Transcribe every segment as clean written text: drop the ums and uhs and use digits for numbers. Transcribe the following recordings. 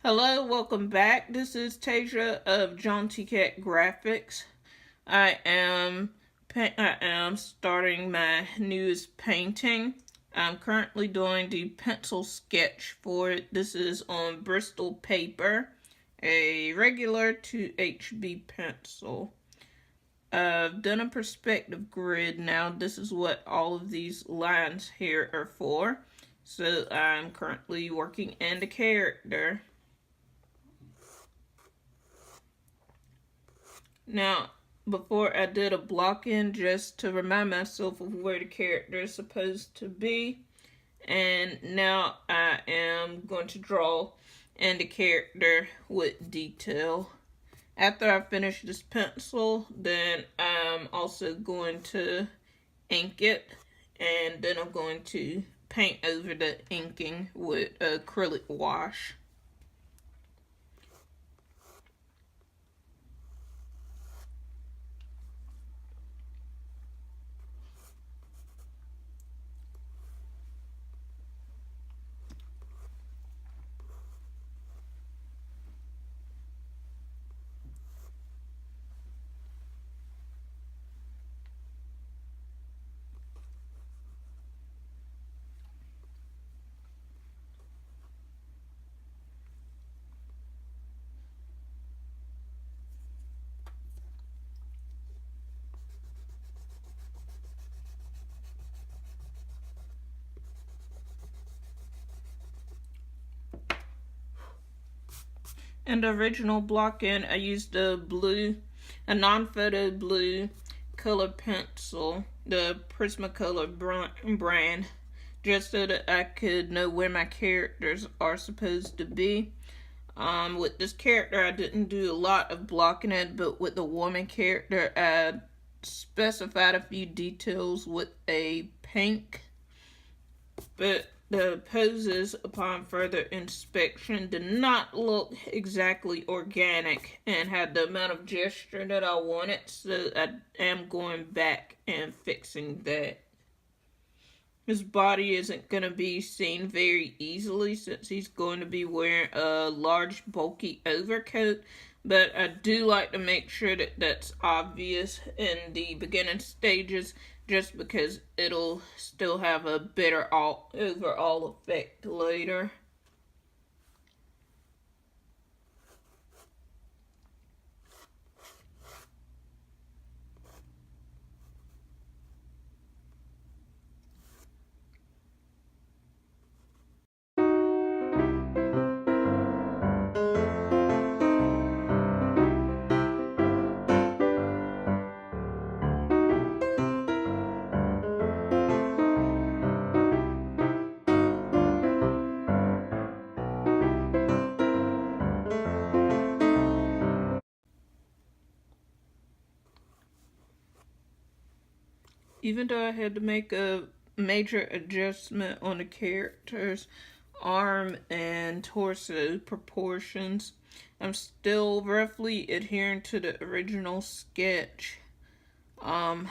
Hello, welcome back. This is Tasia of John T. Cat Graphics. I am starting my newest painting. I'm currently doing the pencil sketch for it. This is on Bristol paper, a regular 2HB pencil. I've done a perspective grid now. This is what all of these lines here are for. So I'm currently working in the character. Now, before I did a block in just to remind myself of where the character is supposed to be. And now I am going to draw in the character with detail. After I finish this pencil, then I'm also going to ink it. And then I'm going to paint over the inking with acrylic wash. In the original block in, I used a non-photo blue color pencil, the Prismacolor brand, just so that I could know where my characters are supposed to be. With this character, I didn't do a lot of blocking it, but with the woman character, I specified a few details with a pink. But the poses, upon further inspection, did not look exactly organic and had the amount of gesture that I wanted, so I am going back and fixing that. His body isn't going to be seen very easily since he's going to be wearing a large, bulky overcoat, but I do like to make sure that that's obvious in the beginning stages, just because it'll still have a better overall effect later. Even though I had to make a major adjustment on the character's arm and torso proportions, I'm still roughly adhering to the original sketch. Yeah,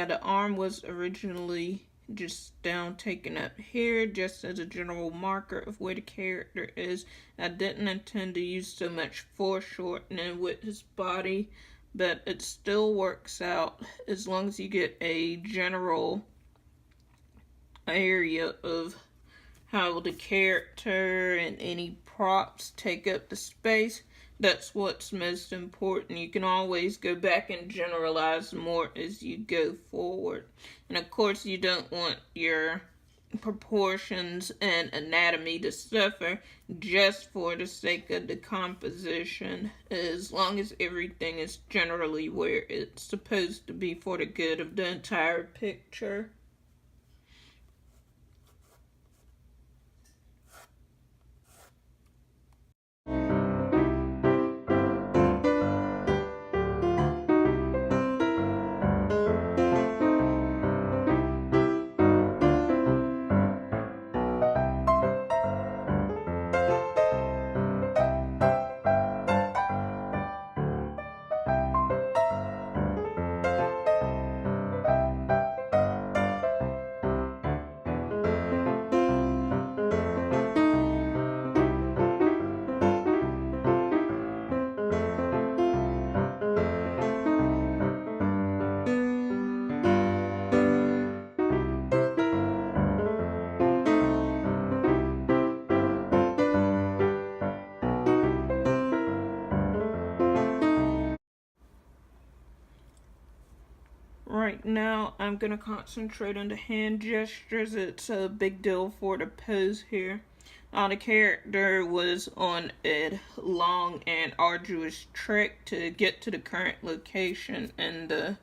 the arm was originally just down taken up here just as a general marker of where the character is. I didn't intend to use so much foreshortening with his body, but it still works out as long as you get a general area of how the character and any props take up the space. That's what's most important. You can always go back and generalize more as you go forward. And of course, you don't want your proportions and anatomy to suffer just for the sake of the composition, as long as everything is generally where it's supposed to be for the good of the entire picture. Right now, I'm going to concentrate on the hand gestures. It's a big deal for the pose here. The character was on a long and arduous trek to get to the current location in the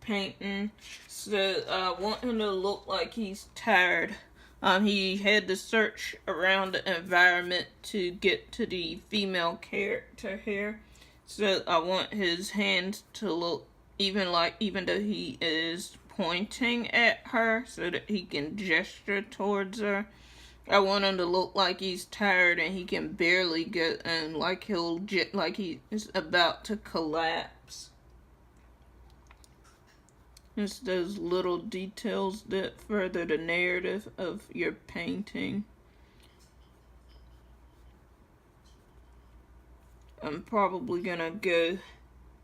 painting. So I want him to look like he's tired. He had to search around the environment to get to the female character here. So I want his hands to look even though he is pointing at her so that he can gesture towards her. I want him to look like he's tired and he can barely go and like he's about to collapse. It's those little details that further the narrative of your painting. I'm probably gonna go.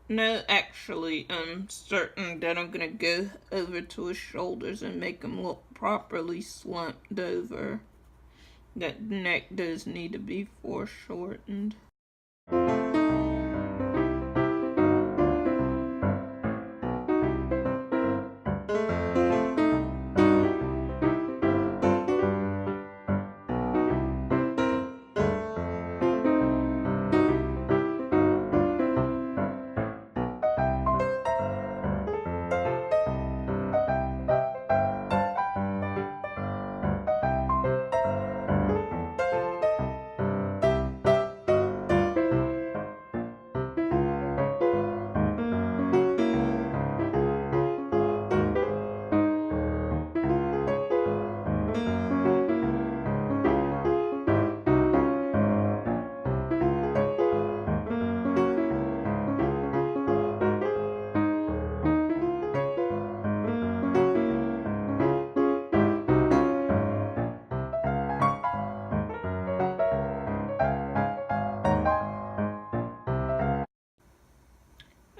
No, actually, I'm certain that I'm gonna go over to his shoulders and make him look properly slumped over. That neck does need to be foreshortened.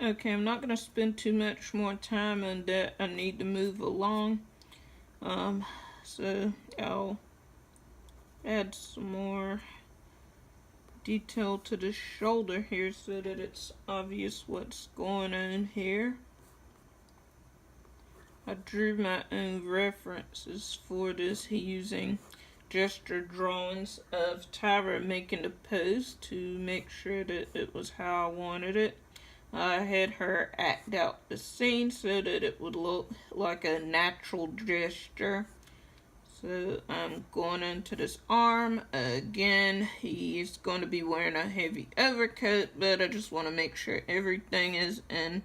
Okay, I'm not going to spend too much more time on that. I need to move along. So I'll add some more detail to the shoulder here so that it's obvious what's going on here. I drew my own references for this using gesture drawings of Tyra making the pose to make sure that it was how I wanted it. I had her act out the scene so that it would look like a natural gesture. So I'm going into this arm. Again, he's going to be wearing a heavy overcoat, but I just want to make sure everything is in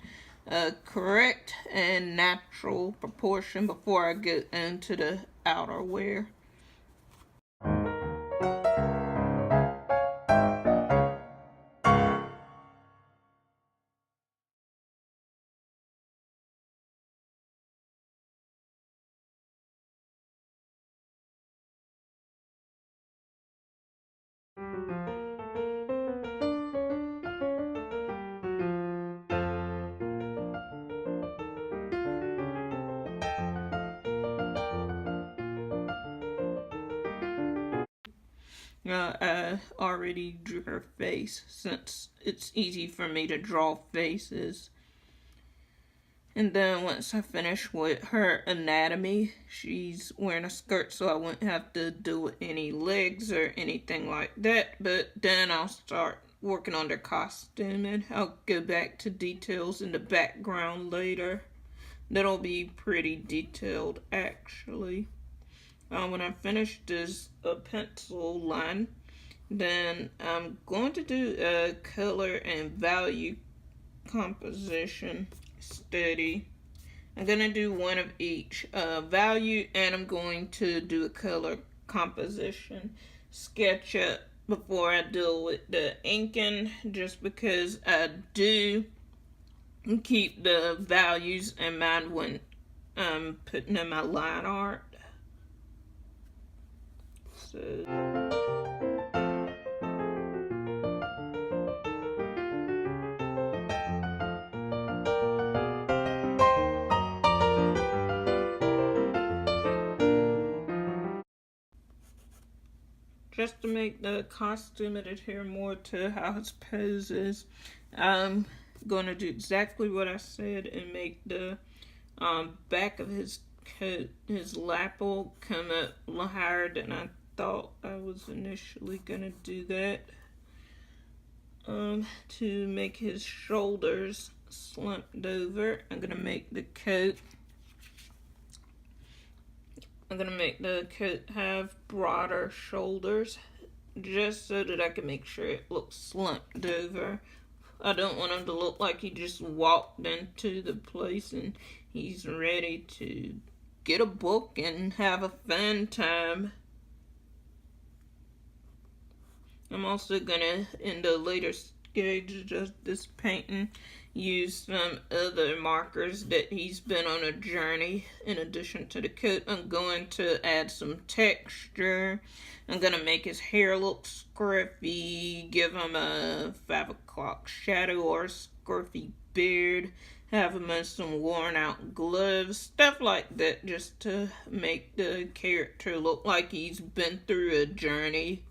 a correct and natural proportion before I go into the outerwear. I already drew her face since it's easy for me to draw faces. And then once I finish with her anatomy, she's wearing a skirt so I wouldn't have to do any legs or anything like that. But then I'll start working on their costume and I'll go back to details in the background later. That'll be pretty detailed actually. When I finish this pencil line, then I'm going to do a color and value composition study. I'm going to do one of each, value, and I'm going to do a color composition sketch up before I deal with the inking, just because I do keep the values in mind when I'm putting in my line art. So just to make the costume adhere more to how his pose is, I'm going to do exactly what I said and make the back of his coat, his lap will come up higher than I thought I was initially gonna do that. To make his shoulders slumped over, I'm gonna make the coat have broader shoulders, just so that I can make sure it looks slumped over. I don't want him to look like he just walked into the place and he's ready to get a book and have a fun time. I'm also gonna, in the later stages of this painting, use some other markers that he's been on a journey. In addition to the coat, I'm going to add some texture. I'm gonna make his hair look scruffy, give him a 5 o'clock shadow or a scruffy beard, have him in some worn out gloves, stuff like that, just to make the character look like he's been through a journey.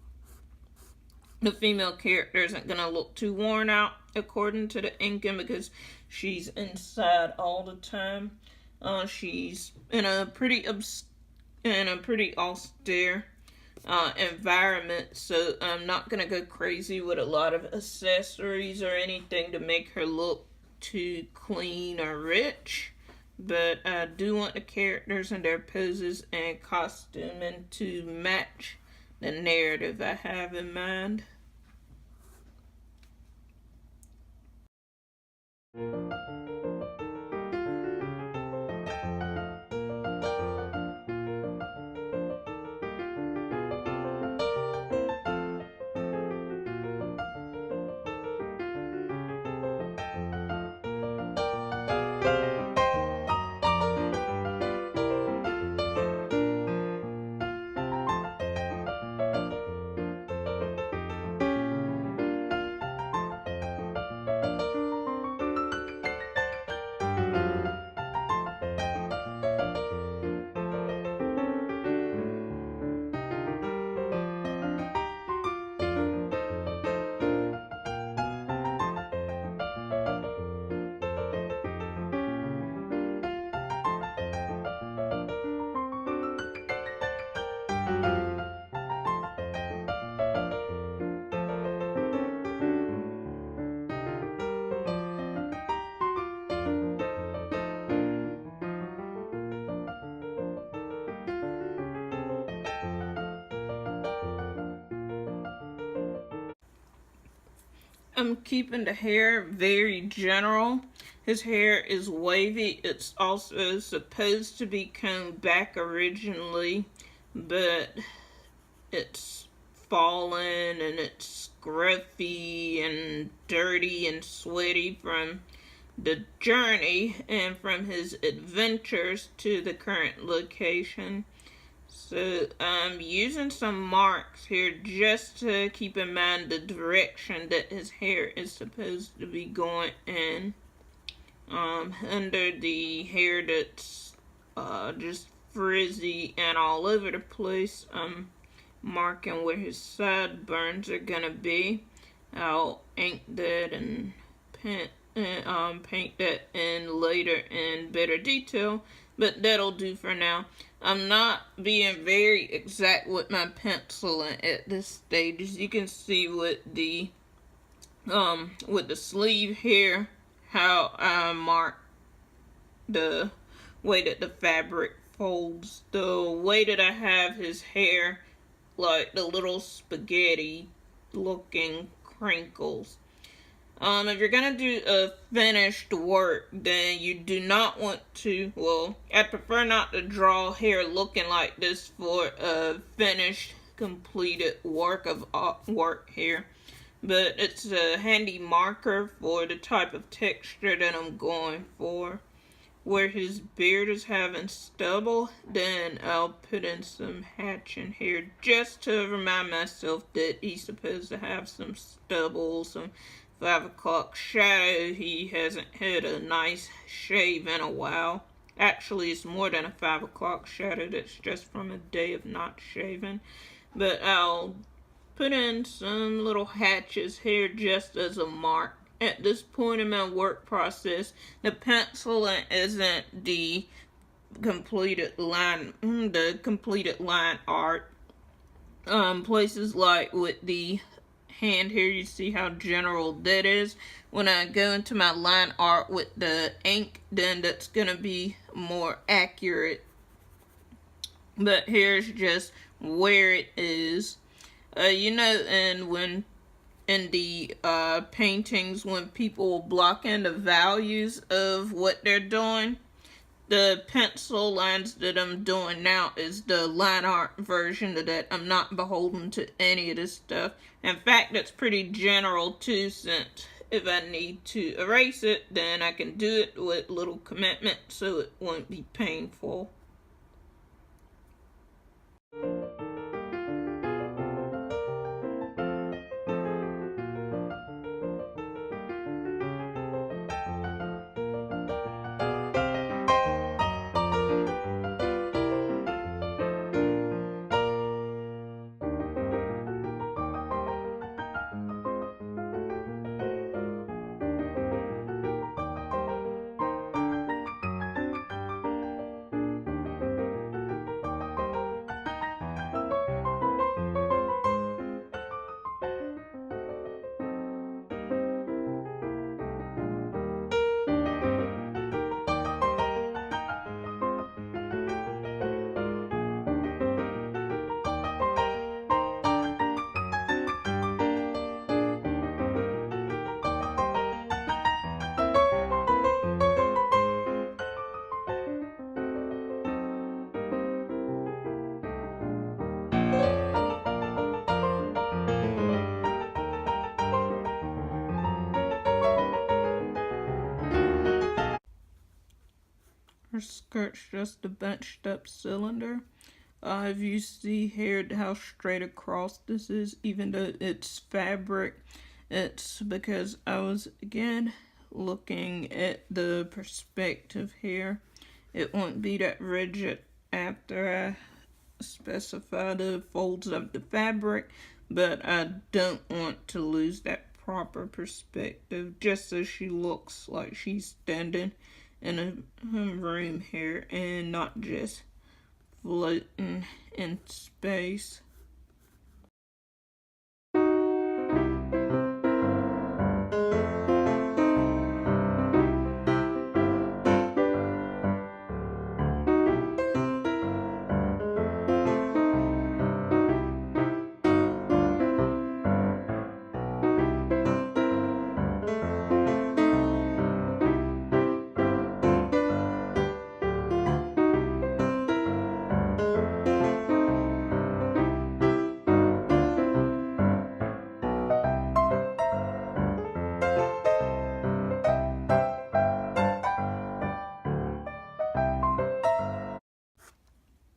The female character isn't going to look too worn out according to the inking because she's inside all the time. She's in a pretty austere environment, so I'm not going to go crazy with a lot of accessories or anything to make her look too clean or rich. But I do want the characters and their poses and costuming to match the narrative I have in mind. I'm keeping the hair very general. His hair is wavy. It's also supposed to be combed back originally, but it's fallen and it's scruffy and dirty and sweaty from the journey and from his adventures to the current location. So I'm using some marks here just to keep in mind the direction that his hair is supposed to be going in. Under the hair that's just frizzy and all over the place, I'm marking where his sideburns are gonna be. I'll ink that and paint that in later in better detail, but that'll do for now. I'm not being very exact with my penciling at this stage. As you can see with the sleeve here, how I mark the way that the fabric folds, the way that I have his hair, like the little spaghetti looking crinkles. If you're gonna do a finished work, then you do not want to, well, I prefer not to draw hair looking like this for a finished, completed work of artwork here. But it's a handy marker for the type of texture that I'm going for. Where his beard is having stubble, then I'll put in some hatching here just to remind myself that he's supposed to have some stubble, some 5 o'clock shadow. He hasn't had a nice shave in a while. Actually, it's more than a 5 o'clock shadow. That's just from a day of not shaving. But I'll put in some little hatches here just as a mark at this point in my work process, the penciling isn't the completed line art. Places like with the hand here, you see how general that is. When I go into my line art with the ink, then that's gonna be more accurate. But here's just where it is. And when in the paintings, when people block in the values of what they're doing, the pencil lines that I'm doing now is the line art version of that. I'm not beholden to any of this stuff. In fact, it's pretty general too, since if I need to erase it, then I can do it with little commitment so it won't be painful. Her skirt's just a bunched up cylinder. If you see here how straight across this is, even though it's fabric, it's because I was, again, looking at the perspective here. It won't be that rigid after I specify the folds of the fabric, but I don't want to lose that proper perspective, just so she looks like she's standing in a room here and not just floating in space.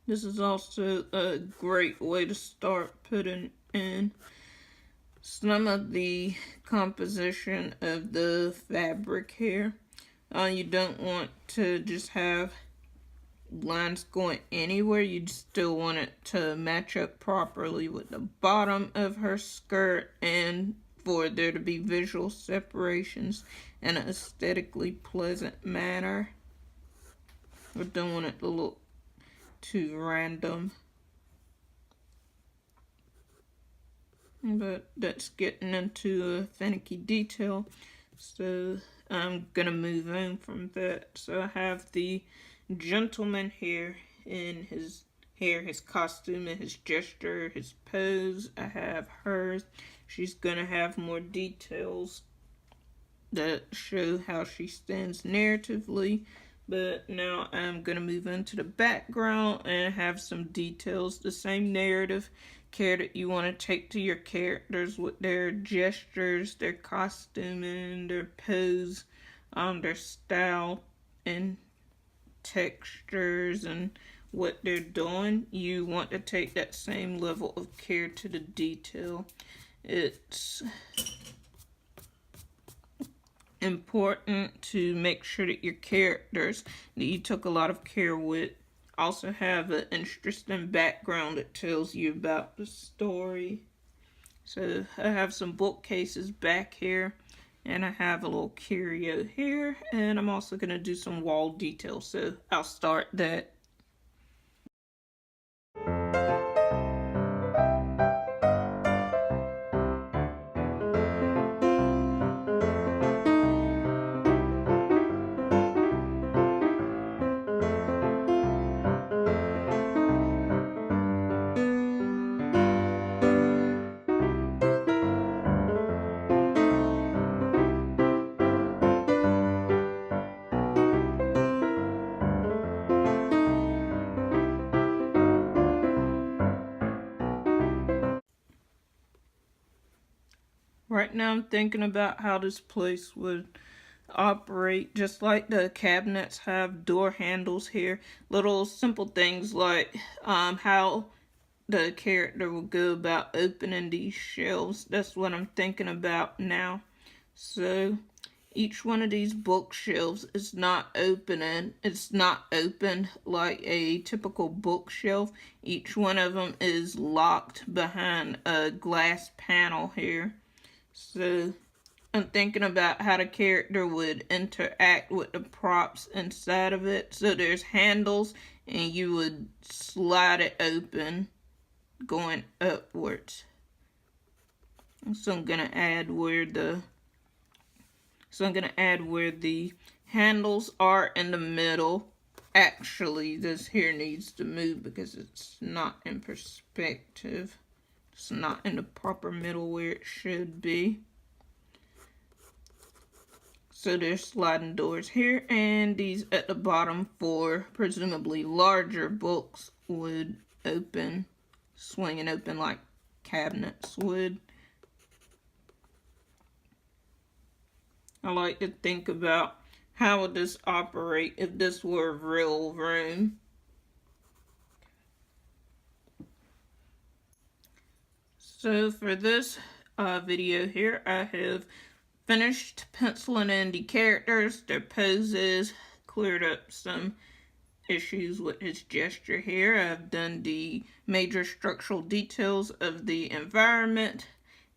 This is also a great way to start putting in some of the composition of the fabric here. You don't want to just have lines going anywhere. You still want it to match up properly with the bottom of her skirt, and for there to be visual separations in an aesthetically pleasant manner. I don't want it to look too random. But that's getting into a finicky detail, so I'm gonna move on from that. So I have the gentleman here in his hair, his costume, and his gesture, his pose. I have hers. She's gonna have more details that show how she stands narratively. But now I'm going to move into the background and have some details, the same narrative care that you want to take to your characters with their gestures, their costuming, their pose, their style, and textures, and what they're doing. You want to take that same level of care to the detail. It's important to make sure that your characters that you took a lot of care with also have an interesting background that tells you about the story. So I have some bookcases back here, And I have a little curio here, and I'm also going to do some wall details, so I'll start that. Right now I'm thinking about how this place would operate, just like the cabinets have door handles here. Little simple things like how the character will go about opening these shelves. That's what I'm thinking about now. So each one of these bookshelves is not opening. It's not open like a typical bookshelf. Each one of them is locked behind a glass panel here. So I'm thinking about how the character would interact with the props inside of it. So there's handles, and you would slide it open going upwards. So I'm gonna add where the handles are in the middle. Actually, this here needs to move because it's not in perspective. It's not in the proper middle where it should be. So there's sliding doors here, and these at the bottom for presumably larger books would open, swinging open like cabinets would. I like to think about how would this operate if this were a real room. So for this video here, I have finished penciling in the characters, their poses, cleared up some issues with his gesture here. I've done the major structural details of the environment,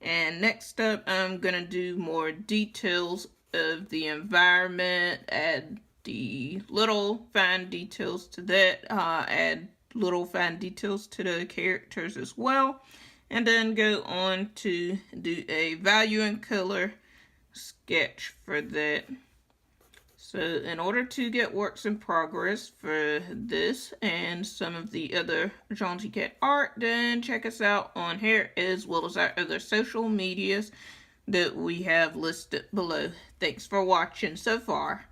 and next up I'm gonna do more details of the environment, add the little fine details to that, add little fine details to the characters as well, and then go on to do a value and color sketch for that. So in order to get works in progress for this and some of the other Jaunty Cat art, then check us out on here as well as our other social medias that we have listed below. Thanks for watching so far.